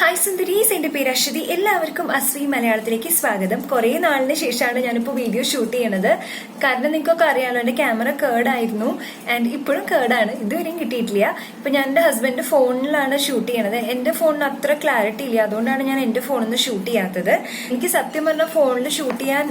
Hi സുന്ദരീസ്, എന്റെ പേര് അശ്വതി. എല്ലാവർക്കും അസ്വി മലയാളത്തിലേക്ക് സ്വാഗതം. കുറെ നാളിന് ശേഷമാണ് ഞാനിപ്പോൾ വീഡിയോ ഷൂട്ട് ചെയ്യണത്. കാരണം നിങ്ങൾക്കൊക്കെ അറിയാലോ, എന്റെ ക്യാമറ കേടായിരുന്നു ആൻഡ് ഇപ്പോഴും കേടാണ്, ഇതുവരെയും കിട്ടിയിട്ടില്ല. ഇപ്പൊ ഞാൻ എന്റെ ഹസ്ബൻഡ് ഫോണിലാണ് ഷൂട്ട് ചെയ്യണത്. എന്റെ ഫോണിന് അത്ര ക്ലാരിറ്റി ഇല്ല, അതുകൊണ്ടാണ് ഞാൻ എന്റെ ഫോണിൽ നിന്ന് ഷൂട്ട് ചെയ്യാത്തത്. എനിക്ക് സത്യം പറഞ്ഞാൽ ഫോണിൽ ഷൂട്ട് ചെയ്യാൻ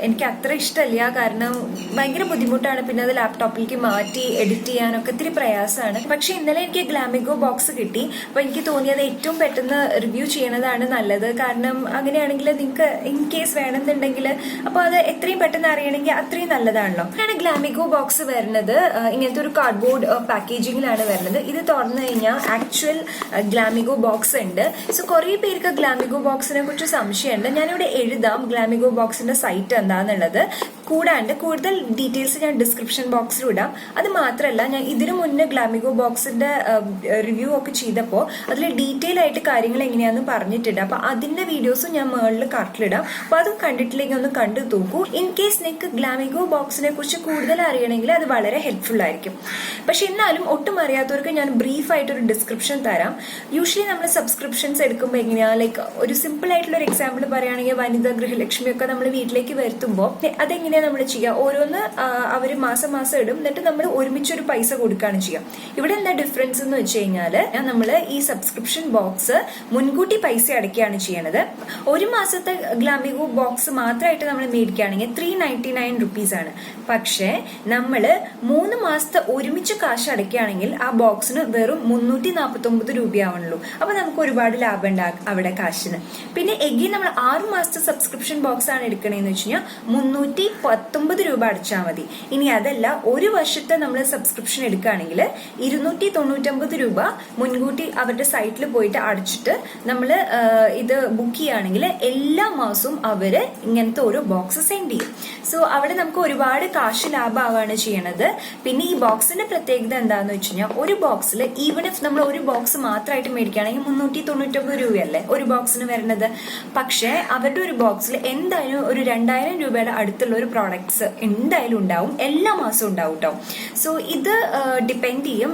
എനിക്ക് അത്ര ഇഷ്ടമല്ല, കാരണം ഭയങ്കര ബുദ്ധിമുട്ടാണ്. പിന്നെ അത് ലാപ്ടോപ്പിലേക്ക് മാറ്റി എഡിറ്റ് ചെയ്യാനൊക്കെ ഇത്തിരി പ്രയാസമാണ്. പക്ഷെ ഇന്നലെ എനിക്ക് ഗ്ലാമിഗോ ബോക്സ് കിട്ടി. അപ്പൊ എനിക്ക് തോന്നിയത് ഏറ്റവും പെട്ടെന്ന് റിവ്യൂ ചെയ്യണതാണ് നല്ലത്. കാരണം അങ്ങനെയാണെങ്കിൽ നിങ്ങൾക്ക് ഇൻ കേസ് വേണമെന്നുണ്ടെങ്കിൽ അപ്പൊ അത് എത്രയും പെട്ടെന്ന് അറിയണമെങ്കിൽ അത്രയും നല്ലതാണല്ലോ. ആണ് ഗ്ലാമിഗോ ബോക്സ് വരുന്നത്. ഇങ്ങനത്തെ ഒരു കാർഡ്ബോർഡ് പാക്കേജിങ്ങിലാണ് വരുന്നത്. ഇത് തുറന്നു കഴിഞ്ഞാൽ ആക്ച്വൽ ഗ്ലാമിഗോ ബോക്സ് ഉണ്ട്. സോ കുറെ പേർക്ക് ഗ്ലാമിഗോ ബോക്സിനെ കുറിച്ച് സംശയമുണ്ട്. ഞാനിവിടെ എഴുതാം ഗ്ലാമിഗോ ബോക്സിന്റെ സൈറ്റ് എന്താന്നുള്ളത്. കൂടാണ്ട് കൂടുതൽ ഡീറ്റെയിൽസ് ഞാൻ ഡിസ്ക്രിപ്ഷൻ ബോക്സിൽ ഇടാം. അത് മാത്രമല്ല, ഞാൻ ഇതിനു മുന്നേ ഗ്ലാമിഗോ ബോക്സിന്റെ റിവ്യൂ ഒക്കെ ചെയ്തപ്പോൾ അതിൽ ഡീറ്റെയിൽ ആയിട്ട് കാര്യങ്ങൾ എങ്ങനെയാന്ന് പറഞ്ഞിട്ടുണ്ട്. അപ്പൊ അതിന്റെ വീഡിയോസും ഞാൻ മുകളിൽ കാർട്ടിലിടാം. അപ്പൊ അതും കണ്ടിട്ടില്ലെങ്കിൽ ഒന്ന് കണ്ടു നോക്കൂ. ഇൻ കേസ് നിങ്ങൾക്ക് ഗ്ലാമിഗോ ബോക്സിനെ കുറിച്ച് കൂടുതൽ അറിയണമെങ്കിൽ അത് വളരെ ഹെൽപ്ഫുൾ ആയിരിക്കും. പക്ഷെ എന്നാലും ഒട്ടും അറിയാത്തവർക്ക് ഞാൻ ബ്രീഫ് ആയിട്ടൊരു ഡിസ്ക്രിപ്ഷൻ തരാം. യൂഷ്വലി നമ്മൾ സബ്സ്ക്രിപ്ഷൻസ് എടുക്കുമ്പോൾ എങ്ങനെയാ, ലൈക്ക് ഒരു സിമ്പിൾ ആയിട്ടുള്ള ഒരു എക്സാമ്പിൾ പറയുകയാണെങ്കിൽ വനിത ഗൃഹലക്ഷ്മി ഒക്കെ നമ്മൾ വീട്ടിലേക്ക് വരുത്തുമ്പോൾ അതെങ്ങനെയാ നമ്മൾ ചെയ്യുക, ഓരോന്ന് അവര് മാസം മാസം ഇടും, എന്നിട്ട് നമ്മൾ ഒരുമിച്ചൊരു പൈസ കൊടുക്കുകയാണ് ചെയ്യുക. ഇവിടെ എന്താ ഡിഫറൻസ് എന്ന് വെച്ച് കഴിഞ്ഞാൽ, നമ്മൾ ഈ സബ്സ്ക്രിപ്ഷൻ ബോക്സ് മുൻകൂട്ടി പൈസ അടയ്ക്കുകയാണ് ചെയ്യണത്. ഒരു മാസത്തെ ഗ്ലാമിഗോ ബോക്സ് മാത്രമായിട്ട് നമ്മൾ മേടിക്കുകയാണെങ്കിൽ 399 റുപ്പീസ് ആണ്. പക്ഷെ നമ്മൾ 3 മാസത്തെ ഒരുമിച്ച് കാശ് അടയ്ക്കുകയാണെങ്കിൽ ആ ബോക്സിന് വെറും 349 രൂപയാവുള്ളൂ. അപ്പൊ നമുക്ക് ഒരുപാട് ലാഭം ഉണ്ടാകും അവിടെ കാശിന്. പിന്നെ എഗെയിൻ നമ്മൾ 6 മാസത്തെ സബ്സ്ക്രിപ്ഷൻ ബോക്സ് ആണ് എടുക്കണേന്ന് വെച്ച് കഴിഞ്ഞാൽ 319 രൂപ അടച്ചാൽ മതി. ഇനി അതല്ല, ഒരു വർഷത്തെ നമ്മൾ സബ്സ്ക്രിപ്ഷൻ എടുക്കുകയാണെങ്കിൽ 299 രൂപ മുൻകൂട്ടി അവരുടെ സൈറ്റിൽ പോയിട്ട് അടച്ചിട്ട് നമ്മൾ ഇത് ബുക്ക് ചെയ്യുകയാണെങ്കിൽ എല്ലാ മാസവും അവര് ഇങ്ങനത്തെ ഒരു ബോക്സ് സെൻഡ് ചെയ്യും. സോ അവിടെ നമുക്ക് ഒരുപാട് കാശ് ലാഭമാവാണ് ചെയ്യണത്. പിന്നെ ഈ ബോക്സിന്റെ പ്രത്യേകത എന്താന്ന് വെച്ച് കഴിഞ്ഞാൽ, ഒരു ബോക്സിൽ ഈവൻ ഇഫ് നമ്മൾ ഒരു ബോക്സ് മാത്രമായിട്ട് മേടിക്കുകയാണെങ്കിൽ 399 രൂപയല്ലേ ഒരു ബോക്സിന് വരുന്നത്. പക്ഷെ അവരുടെ ഒരു ബോക്സിൽ എന്തായാലും ഒരു 2000 രൂപയുടെ അടുത്തുള്ള ഒരു പ്രോഡക്ട്സ് എന്തായാലും ഉണ്ടാവും, എല്ലാ മാസവും ഉണ്ടാവും കേട്ടോ. സോ ഇത് ഡിപ്പെൻഡ് ചെയ്യും.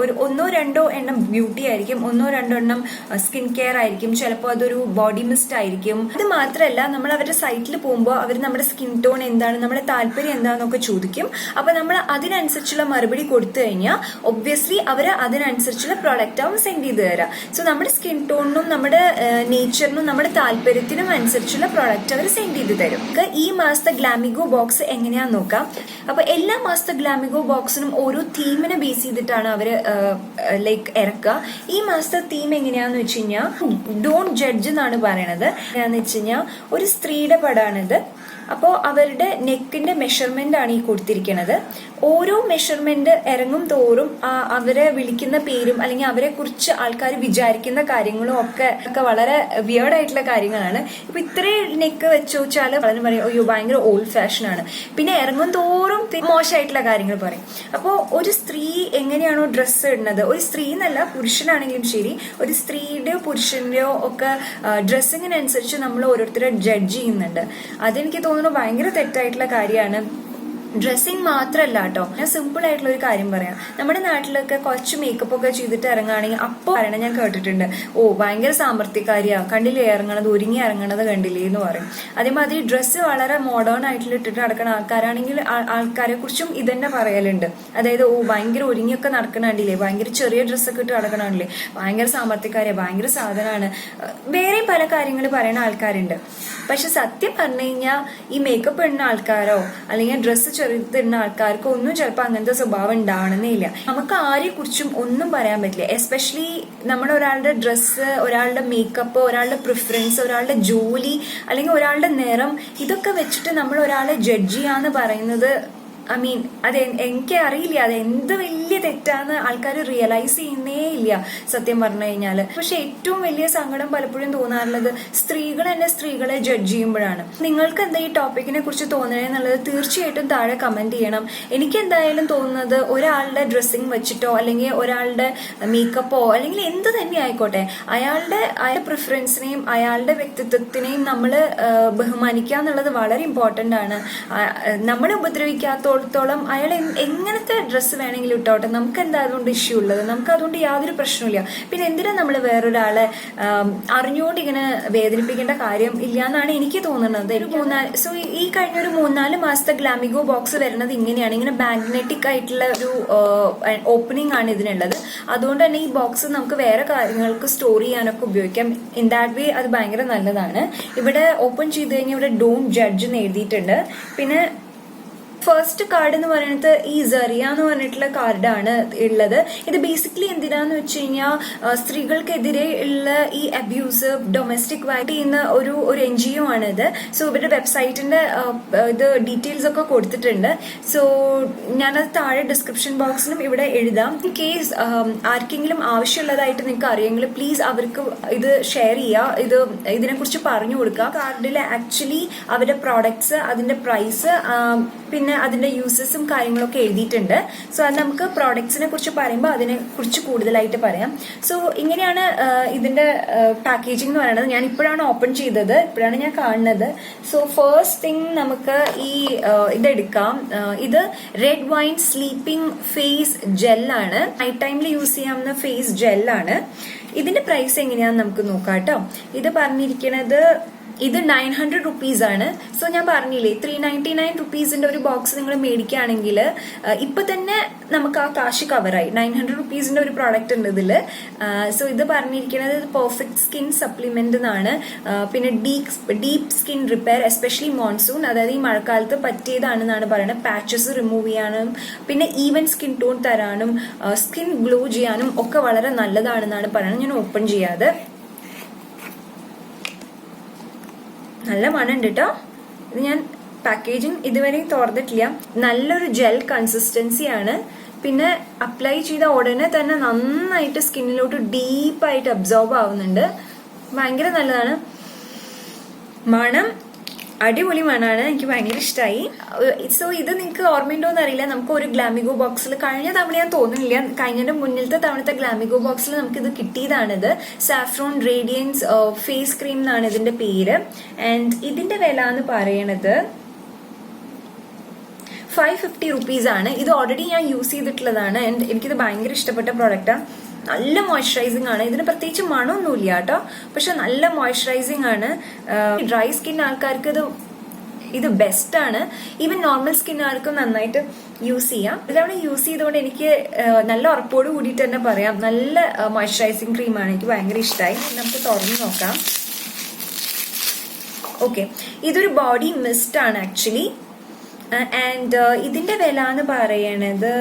ഒരു 1-2 എണ്ണം ബ്യൂട്ടി ആയിരിക്കും, 1-2 എണ്ണം സ്കിൻ കെയർ ആയിരിക്കും, ചിലപ്പോൾ അതൊരു ബോഡി മിസ്റ്റ് ആയിരിക്കും. അത് മാത്രമല്ല, നമ്മൾ അവരുടെ സൈറ്റിൽ പോകുമ്പോൾ അവർ നമ്മുടെ സ്കിൻ ടോൺ എന്താണ്, നമ്മുടെ താല്പര്യം എന്താണെന്നൊക്കെ ചോദിക്കും. അപ്പൊ നമ്മൾ അതിനനുസരിച്ചുള്ള മറുപടി കൊടുത്തു കഴിഞ്ഞാൽ ഒബ്വിയസ്ലി അവർ അതിനനുസരിച്ചുള്ള പ്രോഡക്റ്റ് ആവും സെൻഡ് ചെയ്ത് തരാം. സോ നമ്മുടെ സ്കിൻ ടോണിനും നമ്മുടെ നേച്ചറിനും നമ്മുടെ താല്പര്യത്തിനും അനുസരിച്ചുള്ള പ്രോഡക്റ്റ് അവർ സെൻഡ് ചെയ്ത് തരും. ഈ മാസത്തെ ഗ്ലാമിഗോ ബോക്സ് എങ്ങനെയാന്ന് നോക്കാം. അപ്പൊ എല്ലാ മാസത്തെ ഗ്ലാമിഗോ ബോക്സിനും ഓരോ തീമിനെ ബേസ് ചെയ്തിട്ടാണ് അവര് ലൈക്ക് ഇറക്കുക. ഈ മാസത്തെ തീം എങ്ങനെയാന്ന് വെച്ച് കഴിഞ്ഞാൽ ഡോണ്ട് ജഡ്ജ് എന്നാണ് പറയണത്. എന്താന്ന് വെച്ച് കഴിഞ്ഞാൽ ഒരു സ്ത്രീയുടെ പടമാണിത്. അപ്പോൾ അവരുടെ നെക്കിന്റെ മെഷർമെന്റ് ആണ് ഈ കൊടുത്തിരിക്കുന്നത്. ഓരോ മെഷർമെന്റ് ഇറങ്ങും തോറും അവരെ വിളിക്കുന്ന പേരും അല്ലെങ്കിൽ അവരെ കുറിച്ച് ആൾക്കാർ വിചാരിക്കുന്ന കാര്യങ്ങളും ഒക്കെ വളരെ വിയേർഡ് ആയിട്ടുള്ള കാര്യങ്ങളാണ്. ഇപ്പൊ ഇത്രയും നെക്ക് വെച്ച് വെച്ചാൽ വളരെ പറയും, അയ്യോ ഭയങ്കര ഓൾഡ് ഫാഷൻ ആണ്. പിന്നെ ഇറങ്ങും തോറും മോശമായിട്ടുള്ള കാര്യങ്ങൾ പറയും. അപ്പോൾ ഒരു സ്ത്രീ എങ്ങനെയാണോ ഡ്രസ്സ് ഇടുന്നത്, ഒരു സ്ത്രീ എന്നല്ല പുരുഷനാണെങ്കിലും ശരി, ഒരു സ്ത്രീയുടെയോ പുരുഷന്റെയോ ഒക്കെ ഡ്രസ്സിങ്ങിനനുസരിച്ച് നമ്മൾ ഓരോരുത്തരെ ജഡ്ജ് ചെയ്യുന്നുണ്ട്. അതെനിക്ക് തോന്നുന്നു ഭയങ്കര തെറ്റായിട്ടുള്ള കാര്യമാണ്. ഡ്രസ്സിങ് മാത്രമല്ല കേട്ടോ, ഞാൻ സിമ്പിൾ ആയിട്ടുള്ള ഒരു കാര്യം പറയാം. നമ്മുടെ നാട്ടിലൊക്കെ കുറച്ച് മേക്കപ്പ് ഒക്കെ ചെയ്തിട്ട് ഇറങ്ങുകയാണെങ്കിൽ അപ്പോൾ പറയണ ഞാൻ കേട്ടിട്ടുണ്ട്, ഓ ഭയങ്കര സാമ്പത്തികക്കാരിയാ, കണ്ടില്ലേ ഇറങ്ങണത്, ഒരുങ്ങി ഇറങ്ങണത് കണ്ടില്ലേ എന്ന് പറയും. അതേമാതിരി ഡ്രസ്സ് വളരെ മോഡേൺ ആയിട്ടുള്ള ഇട്ടിട്ട് നടക്കുന്ന ആൾക്കാരാണെങ്കിൽ ആൾക്കാരെ കുറിച്ചും ഇതന്നെ പറയലുണ്ട്. അതായത് ഓ ഭയങ്കര ഒരുങ്ങിയൊക്കെ നടക്കണണ്ടില്ലേ, ഭയങ്കര ചെറിയ ഡ്രസ്സൊക്കെ ഇട്ട് നടക്കണണ്ടില്ലേ, ഭയങ്കര സാമ്പത്തികക്കാരിയാ, ഭയങ്കര സാധനമാണ്, വേറെ പല കാര്യങ്ങൾ പറയുന്ന ആൾക്കാരുണ്ട്. പക്ഷെ സത്യം പറഞ്ഞു കഴിഞ്ഞാൽ ഈ മേക്കപ്പ് ഇടുന്ന ആൾക്കാരോ അല്ലെങ്കിൽ ഡ്രസ്സ് ചെറുതിടുന്ന ആൾക്കാർക്കോ ഒന്നും ചിലപ്പോൾ അങ്ങനത്തെ സ്വഭാവം ഉണ്ടാവണമെന്നേ ഇല്ല. നമുക്ക് ആരെ കുറിച്ചും ഒന്നും പറയാൻ പറ്റില്ല. എസ്പെഷ്യലി നമ്മുടെ ഒരാളുടെ ഡ്രസ്സ്, ഒരാളുടെ മേക്കപ്പ്, ഒരാളുടെ പ്രിഫറൻസ്, ഒരാളുടെ ജോലി അല്ലെങ്കിൽ ഒരാളുടെ നിറം, ഇതൊക്കെ വെച്ചിട്ട് നമ്മൾ ഒരാളെ ജഡ്ജ് ചെയ്യാന്ന് പറയുന്നത് അത് എനിക്ക് അറിയില്ല, അത് എന്ത് വലിയ തെറ്റാന്ന് ആൾക്കാർ റിയലൈസ് ചെയ്യുന്നേ ഇല്ല സത്യം പറഞ്ഞു കഴിഞ്ഞാല്. പക്ഷെ ഏറ്റവും വലിയ സങ്കടം പലപ്പോഴും തോന്നാറുള്ളത് സ്ത്രീകൾ തന്നെ സ്ത്രീകളെ ജഡ്ജ് ചെയ്യുമ്പോഴാണ്. നിങ്ങൾക്ക് എന്താ ഈ ടോപ്പിക്കിനെ കുറിച്ച് തോന്നണേന്നുള്ളത് തീർച്ചയായിട്ടും താഴെ കമന്റ് ചെയ്യണം. എനിക്ക് എന്തായാലും തോന്നുന്നത്, ഒരാളുടെ ഡ്രസ്സിങ് വെച്ചിട്ടോ അല്ലെങ്കിൽ ഒരാളുടെ മേക്കപ്പോ അല്ലെങ്കിൽ എന്ത് തന്നെ ആയിക്കോട്ടെ, അയാളുടെ പ്രിഫറൻസിനെയും അയാളുടെ വ്യക്തിത്വത്തിനെയും നമ്മൾ ബഹുമാനിക്കുക എന്നുള്ളത് വളരെ ഇമ്പോർട്ടന്റ് ആണ്. നമ്മളെ ഉപദ്രവിക്കാത്ത സംബന്ധിച്ചിടത്തോളം അയാൾ എങ്ങനത്തെ ഡ്രസ്സ് വേണമെങ്കിലും ഇട്ടോട്ടെ, നമുക്ക് എന്താ അതുകൊണ്ട് ഇഷ്യൂ ഉള്ളത്? നമുക്ക് അതുകൊണ്ട് യാതൊരു പ്രശ്നമില്ല. പിന്നെ എന്തിനാ നമ്മൾ വേറൊരാളെ അറിഞ്ഞുകൊണ്ട് ഇങ്ങനെ വേദനിപ്പിക്കേണ്ട കാര്യം ഇല്ല എന്നാണ് എനിക്ക് തോന്നുന്നത്. സോ ഈ കഴിഞ്ഞ ഒരു 3-4 മാസത്തെ ഗ്ലാമിഗോ ബോക്സ് വരുന്നത് ഇങ്ങനെയാണ്. ഇങ്ങനെ മാഗ്നറ്റിക് ആയിട്ടുള്ള ഒരു ഓപ്പണിംഗ് ആണ് ഇതിനുള്ളത്. അതുകൊണ്ട് തന്നെ ഈ ബോക്സ് നമുക്ക് വേറെ കാര്യങ്ങൾക്ക് സ്റ്റോർ ചെയ്യാനൊക്കെ ഉപയോഗിക്കാം. ഇൻ ദാറ്റ് വേ അത് ഭയങ്കര നല്ലതാണ്. ഇവിടെ ഓപ്പൺ ചെയ്ത് കഴിഞ്ഞാൽ ഇവിടെ ഡോണ്ട് ജഡ്ജ് എന്ന് എഴുതിയിട്ടുണ്ട്. പിന്നെ ഫസ്റ്റ് കാർഡ് എന്ന് പറയുന്നത് ഈ സറിയ എന്ന് പറഞ്ഞിട്ടുള്ള കാർഡാണ് ഉള്ളത്. ഇത് ബേസിക്കലി എന്തിനാന്ന് വെച്ച് കഴിഞ്ഞാൽ സ്ത്രീകൾക്കെതിരെ ഉള്ള ഈ അബ്യൂസ് ഡൊമസ്റ്റിക് വൈറ്റ് ചെയ്യുന്ന ഒരു NGO ആണ് ഇത്. സോ ഇവരുടെ വെബ്സൈറ്റിന്റെ ഇത് ഡീറ്റെയിൽസ് ഒക്കെ കൊടുത്തിട്ടുണ്ട്. സോ ഞാനത് താഴെ ഡിസ്ക്രിപ്ഷൻ ബോക്സിലും ഇവിടെ എഴുതാം. ഇൻ കേസ് ആർക്കെങ്കിലും ആവശ്യമുള്ളതായിട്ട് നിങ്ങൾക്ക് അറിയെങ്കിൽ പ്ലീസ് അവർക്ക് ഇത് ഷെയർ ചെയ്യുക, ഇതിനെക്കുറിച്ച് പറഞ്ഞു കൊടുക്കുക. കാർഡിൽ ആക്ച്വലി അവരുടെ പ്രോഡക്ട്സ്, അതിന്റെ പ്രൈസ്, പിന്നെ അതിന്റെ യൂസസും കാര്യങ്ങളൊക്കെ എഴുതിയിട്ടുണ്ട്. സോ അത് നമുക്ക് പ്രോഡക്ട്സിനെ കുറിച്ച് പറയുമ്പോൾ അതിനെ കുറിച്ച് കൂടുതലായിട്ട് പറയാം. സോ ഇങ്ങനെയാണ് ഇതിന്റെ പാക്കേജിംഗ് എന്ന് പറയുന്നത്. ഞാൻ ഇപ്പോഴാണ് ഓപ്പൺ ചെയ്തത്, ഇപ്പോഴാണ് ഞാൻ കാണുന്നത്. സോ ഫസ്റ്റ് തിങ് നമുക്ക് ഈ ഇതെടുക്കാം. ഇത് റെഡ് വൈൻ സ്ലീപ്പിംഗ് ഫേസ് ജെല്ലാണ്. നൈറ്റ് ടൈമിൽ യൂസ് ചെയ്യാവുന്ന ഫേസ് ജെല്ലാണ്. ഇതിന്റെ പ്രൈസ് എങ്ങനെയാന്ന് നമുക്ക് നോക്കാം കേട്ടോ. ഇത് പറഞ്ഞിരിക്കുന്നത് ഇത് 900 റുപ്പീസ് ആണ്. സോ ഞാൻ പറഞ്ഞില്ലേ 399 റുപ്പീസിന്റെ ഒരു ബോക്സ് നിങ്ങൾ മേടിക്കുകയാണെങ്കിൽ ഇപ്പൊ തന്നെ നമുക്ക് ആ കാശ് കവറായി. 900 റുപ്പീസിന്റെ ഒരു പ്രോഡക്റ്റ് ഉണ്ട് ഇതില്. സോ ഇത് പറഞ്ഞിരിക്കുന്നത് പെർഫെക്റ്റ് സ്കിൻ സപ്ലിമെന്റ് എന്നാണ്. പിന്നെ deep skin repair, especially monsoon, അതായത് ഈ മഴക്കാലത്ത് പറ്റിയതാണെന്നാണ് പറയുന്നത്. പാച്ചസ് റിമൂവ് ചെയ്യാനും പിന്നെ ഈവൻ സ്കിൻ ടോൺ തരാനും സ്കിൻ ഗ്ലോ ചെയ്യാനും ഒക്കെ വളരെ നല്ലതാണെന്നാണ് പറയുന്നത്. ഞാൻ ഓപ്പൺ ചെയ്യാതെ നല്ല മണമുണ്ട് കേട്ടോ. ഇത് ഞാൻ പാക്കേജിങ് ഇതുവരെ തുറന്നിട്ടില്ല. നല്ലൊരു ജെൽ കൺസിസ്റ്റൻസി ആണ്. പിന്നെ അപ്ലൈ ചെയ്ത ഉടനെ തന്നെ നന്നായിട്ട് സ്കിന്നിലോട്ട് ഡീപ്പായിട്ട് അബ്സോർബ് ആവുന്നുണ്ട്. ഭയങ്കര നല്ലതാണ്. മണം അടിപൊളി മണമാണ്, എനിക്ക് ഭയങ്കര ഇഷ്ടമായി. സോ ഇത് നിങ്ങൾക്ക് ഓർമ്മയുണ്ടോന്ന് അറിയില്ല, നമുക്ക് ഒരു ഗ്ലാമിഗോ ബോക്സിൽ കഴിഞ്ഞ തവണ ഞാൻ തോന്നുന്നില്ല, കഴിഞ്ഞതിന്റെ മുന്നിലത്തെ തവണത്തെ ഗ്ലാമിഗോ ബോക്സിൽ നമുക്ക് ഇത് കിട്ടിയതാണിത്. സാഫ്രോൺ റേഡിയൻസ് ഫേസ് ക്രീം എന്നാണ് ഇതിന്റെ പേര്. ആൻഡ് ഇതിന്റെ വില എന്ന് പറയണത് 550 റുപ്പീസ് ആണ്. ഇത് ഓൾറെഡി ഞാൻ യൂസ് ചെയ്തിട്ടുള്ളതാണ്. ആൻഡ് എനിക്കിത് ഭയങ്കര ഇഷ്ടപ്പെട്ട പ്രോഡക്റ്റാണ്. നല്ല മോയ്സ്ചറൈസിങ് ആണ്. ഇതിന് പ്രത്യേകിച്ച് മണമൊന്നുമില്ല കേട്ടോ, പക്ഷെ നല്ല മോയ്സ്ചറൈസിങ് ആണ്. ഡ്രൈ സ്കിൻ ആൾക്കാർക്ക് ഇത് ബെസ്റ്റ് ആണ്. ഈവൻ നോർമൽ സ്കിന്നുകാർക്കും നന്നായിട്ട് യൂസ് ചെയ്യാം. ഇതവണ യൂസ് ചെയ്തുകൊണ്ട് എനിക്ക് നല്ല ഉറപ്പോട് കൂടിയിട്ട് തന്നെ പറയാം, നല്ല മോയ്സ്ചറൈസിങ് ക്രീമാണ്. എനിക്ക് ഭയങ്കര ഇഷ്ടമായി. നമുക്ക് തുറന്ന് നോക്കാം. ഓക്കെ, ഇതൊരു ബോഡി മിസ്റ്റ് ആണ് ആക്ച്വലി. ആൻഡ് ഇതിന്റെ വില എന്ന് പറയണത്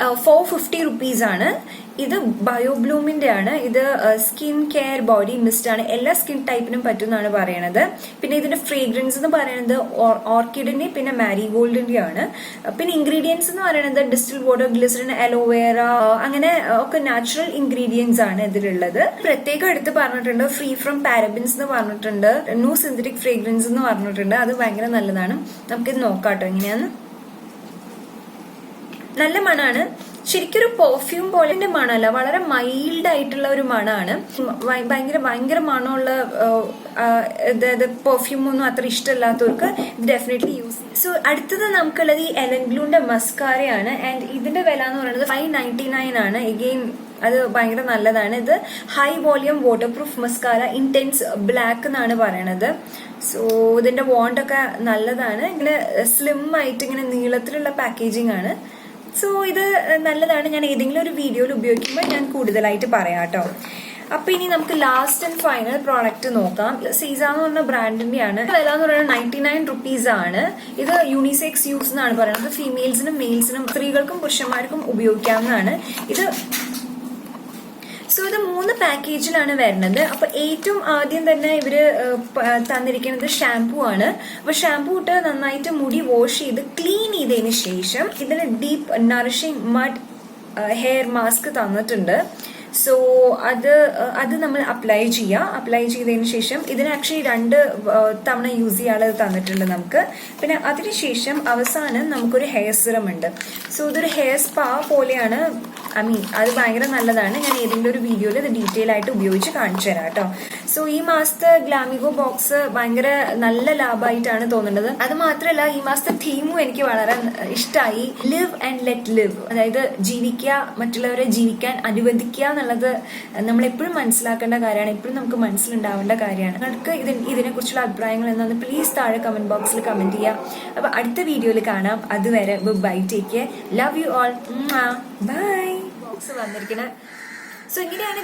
450 റുപ്പീസ് ആണ്. ഇത് ബയോബ്ലൂമിന്റെ ആണ്. ഇത് സ്കിൻ കെയർ ബോഡി മിസ്റ്റ് ആണ്. എല്ലാ സ്കിൻ ടൈപ്പിനും പറ്റുമെന്നാണ് പറയണത്. പിന്നെ ഇതിന്റെ ഫ്രേഗ്രൻസ് എന്ന് പറയുന്നത് ഓർക്കിഡിന്റെ പിന്നെ മാരിഗോൾഡിന്റെ ആണ്. പിന്നെ ഇൻഗ്രീഡിയൻസ് എന്ന് പറയുന്നത് ഡിസ്റ്റിൽ വാട്ടർ, ഗ്ലിസറിൻ, അലോവേറ, അങ്ങനെ ഒക്കെ നാച്ചുറൽ ഇൻഗ്രീഡിയൻസ് ആണ് ഇതിലുള്ളത്. പ്രത്യേകം എടുത്ത് പറഞ്ഞിട്ടുണ്ട് ഫ്രീ ഫ്രം പാരബിൻസ് എന്ന് പറഞ്ഞിട്ടുണ്ട്, നോ സിന്തറ്റിക് ഫ്രേഗ്രൻസ് എന്ന് പറഞ്ഞിട്ടുണ്ട്. അത് ഭയങ്കര നല്ലതാണ്. നമുക്കിത് നോക്കാട്ടോ എങ്ങനെയാന്ന്. നല്ല മണാണ്. ശരിക്കൊരു പെർഫ്യൂം പോലെ മണമല്ല, വളരെ മൈൽഡ് ആയിട്ടുള്ള ഒരു മണമാണ്. ഭയങ്കര മണമുള്ള പെർഫ്യൂം ഒന്നും അത്ര ഇഷ്ടമല്ലാത്തവർക്ക് ഇത് ഡെഫിനറ്റ്ലി യൂസ് ചെയ്യും. സോ അടുത്തത് നമുക്കുള്ളത് ഈ എലൻബ്ലൂന്റെ മസ്കാരയാണ്. ആൻഡ് ഇതിന്റെ വില എന്ന് പറയുന്നത് 599 ആണ്. എഗെയിൻ അത് ഭയങ്കര നല്ലതാണ്. ഇത് high volume water proof mascara intense black എന്നാണ് പറയണത്. സോ ഇതിന്റെ വോണ്ടൊക്കെ നല്ലതാണ്. ഇങ്ങനെ സ്ലിം ആയിട്ട് ഇങ്ങനെ നീളത്തിലുള്ള പാക്കേജിംഗ് ആണ്. സോ ഇത് നല്ലതാണ്. ഞാൻ ഏതെങ്കിലും ഒരു വീഡിയോയിൽ ഉപയോഗിക്കുമ്പോൾ ഞാൻ കൂടുതലായിട്ട് പറയാം കേട്ടോ. അപ്പൊ ഇനി നമുക്ക് ലാസ്റ്റ് ആൻഡ് ഫൈനൽ പ്രോഡക്റ്റ് നോക്കാം. സീസ എന്ന് പറഞ്ഞ ബ്രാൻഡിന്റെ ആണ്. വില എന്ന് പറയുന്നത് 99 റുപ്പീസ് ആണ്. ഇത് യൂണിസെക്സ് യൂസ് എന്നാണ് പറയുന്നത്. ഫീമെയിൽസിനും മെയിൽസിനും സ്ത്രീകൾക്കും പുരുഷന്മാർക്കും ഉപയോഗിക്കാവുന്നതാണ് ഇത്. സോ ഇത് 3 പാക്കേജിലാണ് വരുന്നത്. അപ്പൊ ഏറ്റവും ആദ്യം തന്നെ ഇവര് തന്നിരിക്കുന്നത് ഷാംപൂ ആണ്. അപ്പൊ ഷാംപൂ ഇട്ട് നന്നായിട്ട് മുടി വാഷ് ചെയ്ത് ക്ലീൻ ചെയ്തതിന് ശേഷം ഇതിന് deep nourishing mud hair mask തന്നിട്ടുണ്ട്. സോ അത് നമ്മൾ അപ്ലൈ ചെയ്യാം. അപ്ലൈ ചെയ്തതിന് ശേഷം ഇതിന് ആക്ച്വലി 2 തവണ യൂസ് ചെയ്യാനുള്ളത് തന്നിട്ടുണ്ട് നമുക്ക്. പിന്നെ അതിനുശേഷം അവസാനം നമുക്കൊരു ഹെയർ സിറം ഉണ്ട്. സോ ഇതൊരു ഹെയർ സ്പാ പോലെയാണ്. അത് ഭയങ്കര നല്ലതാണ്. ഞാൻ ഏതെങ്കിലും ഒരു വീഡിയോയിൽ ഇത് ഡീറ്റെയിൽ ആയിട്ട് ഉപയോഗിച്ച് കാണിച്ചു തരാം കേട്ടോ. സോ ഈ മാസത്തെ ഗ്ലാമിഗോ ബോക്സ് ഭയങ്കര നല്ല ലാഭമായിട്ടാണ് തോന്നുന്നത്. അത് മാത്രമല്ല ഈ മാസത്തെ തീമും എനിക്ക് വളരെ ഇഷ്ടമായി. ലിവ് ആൻഡ് ലെറ്റ് ലിവ്, അതായത് ജീവിക്കുക, മറ്റുള്ളവരെ ജീവിക്കാൻ അനുവദിക്കുക എന്നുള്ളത് നമ്മൾ എപ്പോഴും മനസ്സിലാക്കേണ്ട കാര്യമാണ്, എപ്പോഴും നമുക്ക് മനസ്സിലുണ്ടാവേണ്ട കാര്യമാണ്. നിങ്ങൾക്ക് ഇതിനെ കുറിച്ചുള്ള അഭിപ്രായങ്ങൾ എന്താണെന്ന് പ്ലീസ് താഴെ കമന്റ് ബോക്സിൽ കമന്റ് ചെയ്യുക. അപ്പൊ അടുത്ത വീഡിയോയിൽ കാണാം. അതുവരെ bye, take care, love you all, bye. Box വന്നിരിക്കണേ. സോ ഇങ്ങനെയാണ്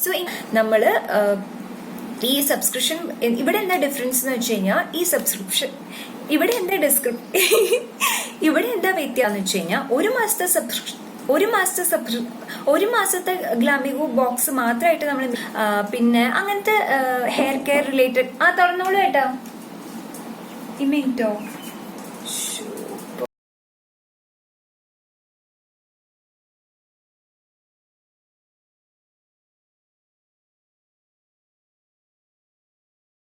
സോ നമ്മള് ഈ സബ്സ്ക്രിപ്ഷൻ ഇവിടെ എന്താ ഡിഫറൻസ് എന്ന് വെച്ച് കഴിഞ്ഞാൽ ഈ സബ്സ്ക്രിപ്ഷൻ ഇവിടെ എന്താ വ്യത്യാസം വെച്ച് കഴിഞ്ഞാൽ ഒരു മാസത്തെ ഗ്ലാമിഗോ ബോക്സ് മാത്രമായിട്ട് നമ്മൾ പിന്നെ അങ്ങനത്തെ ഹെയർ കെയർ റിലേറ്റഡ് തുറന്നോളൂ കേട്ടോ. ഇമേറ്റോ